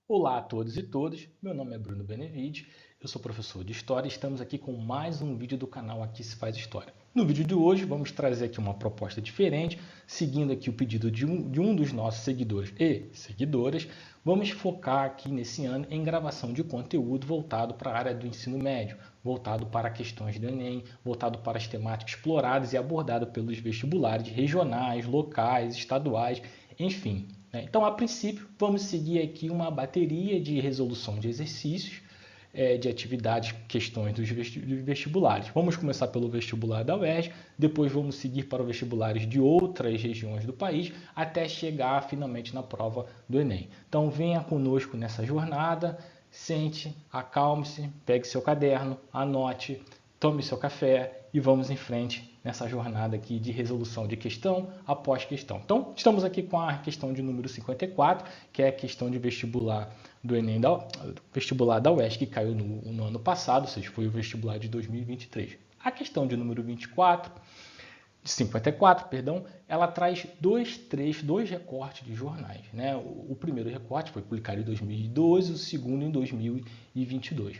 Olá a todos e todas, meu nome é Bruno Benevide, eu sou professor de História e estamos aqui com mais um vídeo do canal Aqui se faz História. No vídeo de hoje vamos trazer aqui uma proposta diferente, seguindo aqui o pedido de um dos nossos seguidores e seguidoras. Vamos focar aqui nesse ano em gravação de conteúdo voltado para a área do ensino médio, voltado para questões do Enem, voltado para as temáticas exploradas e abordadas pelos vestibulares regionais, locais, estaduais, enfim. Então, a princípio, vamos seguir aqui uma bateria de resolução de exercícios, de atividades, questões dos vestibulares. Vamos começar pelo vestibular da UERJ, depois vamos seguir para os vestibulares de outras regiões do país, até chegar finalmente na prova do Enem. Então, venha conosco nessa jornada, sente, acalme-se, pegue seu caderno, anote, tome seu café e vamos em frente nessa jornada aqui de resolução de questão após questão. Então, estamos aqui com a questão de número 54, que é a questão de vestibular do Enem, vestibular da UERJ, que caiu no ano passado, ou seja, foi o vestibular de 2023. A questão de número 54, ela traz dois recortes de jornais, né? O primeiro recorte foi publicado em 2012, o segundo em 2022.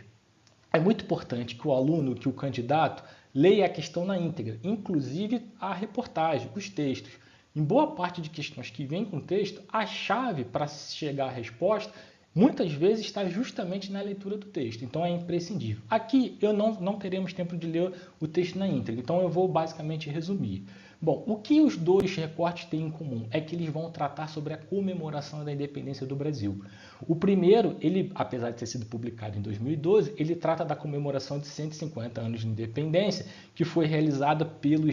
É muito importante que o aluno, que o candidato, leia a questão na íntegra, inclusive a reportagem, os textos. Em boa parte de questões que vêm com texto, a chave para chegar à resposta, muitas vezes está justamente na leitura do texto, então é imprescindível. Aqui eu não teremos tempo de ler o texto na íntegra, então eu vou basicamente resumir. Bom, o que os dois recortes têm em comum é que eles vão tratar sobre a comemoração da independência do Brasil. O primeiro, ele, apesar de ter sido publicado em 2012, ele trata da comemoração de 150 anos de independência, que foi realizada pelo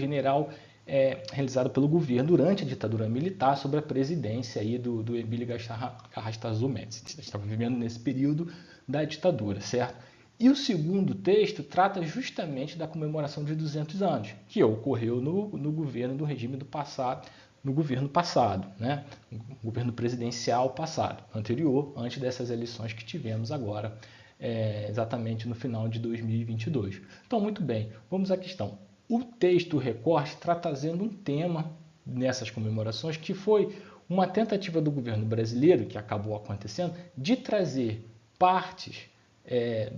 governo durante a ditadura militar, sob a presidência aí do Emílio Garrastazu Médici. A gente estava vivendo nesse período da ditadura, certo? E o segundo texto trata justamente da comemoração de 200 anos, que ocorreu no governo do regime do passado, no governo passado, né? No governo presidencial passado, anterior, antes dessas eleições que tivemos agora, exatamente no final de 2022. Então, muito bem, vamos à questão. O texto, o recorte, está trazendo um tema nessas comemorações que foi uma tentativa do governo brasileiro, que acabou acontecendo, de trazer partes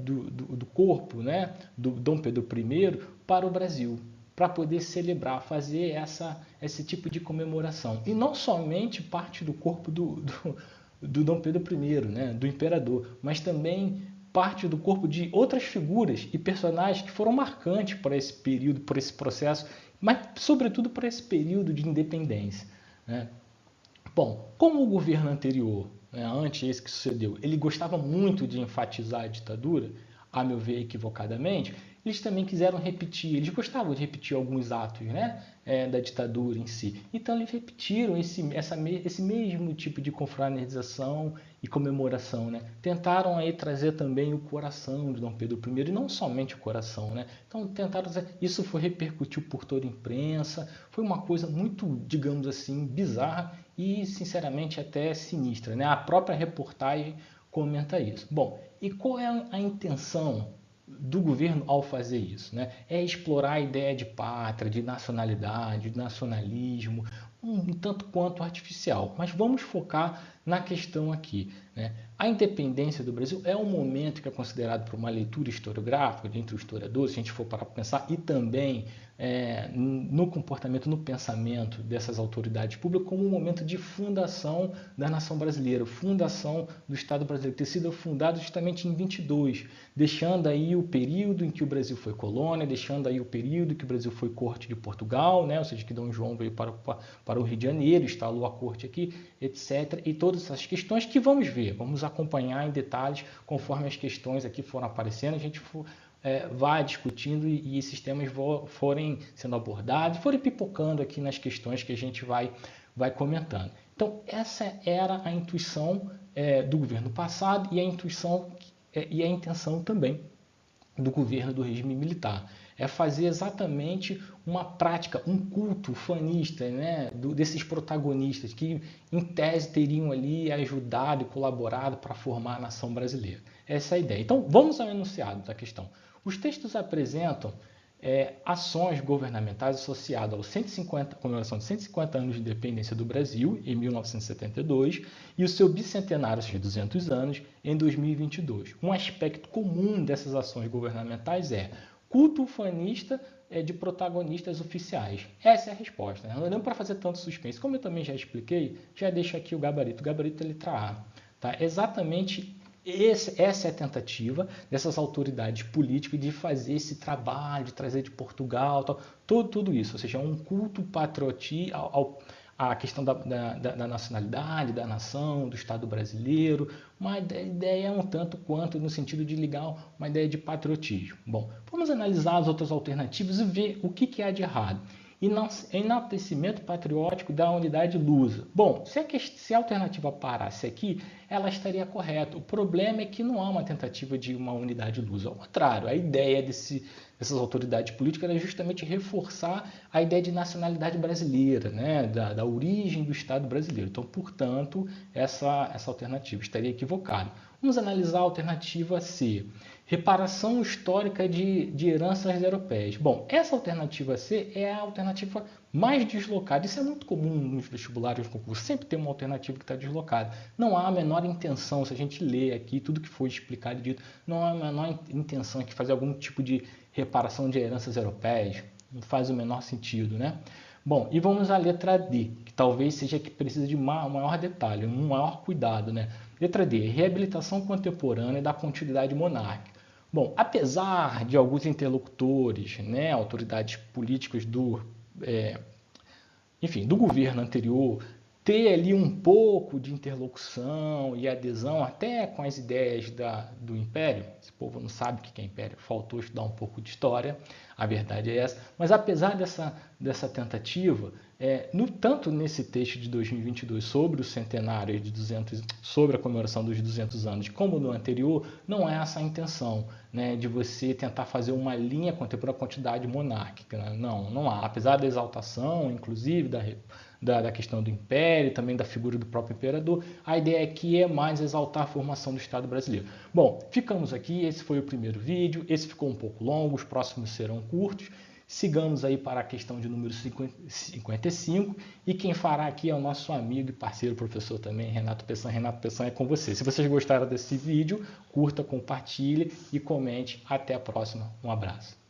do corpo, né, do Dom Pedro I para o Brasil, para poder celebrar, fazer esse tipo de comemoração. E não somente parte do corpo do Dom Pedro I, né, do imperador, mas também parte do corpo de outras figuras e personagens que foram marcantes para esse período, por esse processo, mas sobretudo para esse período de independência, né? Bom, como o governo anterior, antes esse que sucedeu, ele gostava muito de enfatizar a ditadura, a meu ver equivocadamente, eles também quiseram repetir, eles gostavam de repetir alguns atos, né, da ditadura em si. Então eles repetiram esse mesmo tipo de confraternização e comemoração, né? Tentaram aí trazer também o coração de Dom Pedro I, e não somente o coração, né? Então tentaram trazer, isso repercutiu por toda a imprensa, foi uma coisa muito, digamos assim, bizarra e sinceramente até sinistra, né? A própria reportagem comenta isso. Bom, e qual é a intenção do governo ao fazer isso, né? É explorar a ideia de pátria, de nacionalidade, de nacionalismo, um tanto quanto artificial. Mas vamos focar na questão aqui, né? A independência do Brasil é um momento que é considerado por uma leitura historiográfica, entre os historiadores, se a gente for parar para pensar, e também no comportamento, no pensamento dessas autoridades públicas, como um momento de fundação da nação brasileira, fundação do Estado brasileiro, ter sido fundado justamente em 22, deixando aí o período em que o Brasil foi colônia, deixando aí o período que o Brasil foi corte de Portugal, né? Ou seja, que Dom João veio para o Rio de Janeiro, instalou a corte aqui, etc. E todas essas questões que vamos ver, vamos acompanhar em detalhes conforme as questões aqui foram aparecendo, a gente vai discutindo e esses temas forem sendo abordados, forem pipocando aqui nas questões que a gente vai comentando. Então, essa era a intuição do governo passado e a intenção também do governo do regime militar. É fazer exatamente uma prática, um culto fanista, né, desses protagonistas que, em tese, teriam ali ajudado e colaborado para formar a nação brasileira. Essa é a ideia. Então, vamos ao enunciado da questão. Os textos apresentam ações governamentais associadas ao comemoração de 150 anos de independência do Brasil, em 1972, e o seu bicentenário, ou seja, 200 anos, em 2022. Um aspecto comum dessas ações governamentais é culto ufanista de protagonistas oficiais. Essa é a resposta. Não deu para fazer tanto suspense. Como eu também já expliquei, já deixo aqui o gabarito. O gabarito é letra A. Tá? Exatamente essa é a tentativa dessas autoridades políticas de fazer esse trabalho, de trazer de Portugal, tudo isso. Ou seja, um culto patriótico à questão da nacionalidade, da nação, do Estado brasileiro, uma ideia um tanto quanto no sentido de ligar uma ideia de patriotismo. Bom, vamos analisar as outras alternativas e ver o que há de errado. Enaltecimento patriótico da unidade lusa. Bom, se a alternativa parasse aqui, ela estaria correta. O problema é que não há uma tentativa de uma unidade lusa. Ao contrário, a ideia dessas autoridades políticas era justamente reforçar a ideia de nacionalidade brasileira, né? da origem do Estado brasileiro. Então, portanto, essa alternativa estaria equivocada. Vamos analisar a alternativa C. Reparação histórica de heranças europeias. Bom, essa alternativa C é a alternativa mais deslocada. Isso é muito comum nos vestibulares, nos concursos. Sempre tem uma alternativa que está deslocada. Não há a menor intenção, se a gente lê aqui tudo que foi explicado e dito, não há a menor intenção de fazer algum tipo de reparação de heranças europeias. Não faz o menor sentido, né? Bom, e vamos à letra D, que talvez seja que precisa de maior detalhe, um maior cuidado, né? Letra D, reabilitação contemporânea da continuidade monárquica. Bom, apesar de alguns interlocutores, né, autoridades políticas do governo anterior, ter ali um pouco de interlocução e adesão até com as ideias do Império, esse povo não sabe o que é Império, faltou estudar um pouco de história, a verdade é essa, mas apesar dessa tentativa, tanto nesse texto de 2022 sobre o centenário de 200, sobre a comemoração dos 200 anos, como no anterior, não é essa a intenção, né, de você tentar fazer uma linha contemporânea à quantidade monárquica. Né? Não há. Apesar da exaltação, inclusive, da questão do império, também da figura do próprio imperador, a ideia aqui é mais exaltar a formação do Estado brasileiro. Bom, ficamos aqui, esse foi o primeiro vídeo, esse ficou um pouco longo, os próximos serão curtos. Sigamos aí para a questão de número 55, e quem fará aqui é o nosso amigo e parceiro, professor também, Renato Pessan. Renato Pessan, é com você. Se vocês gostaram desse vídeo, curta, compartilhe e comente. Até a próxima. Um abraço.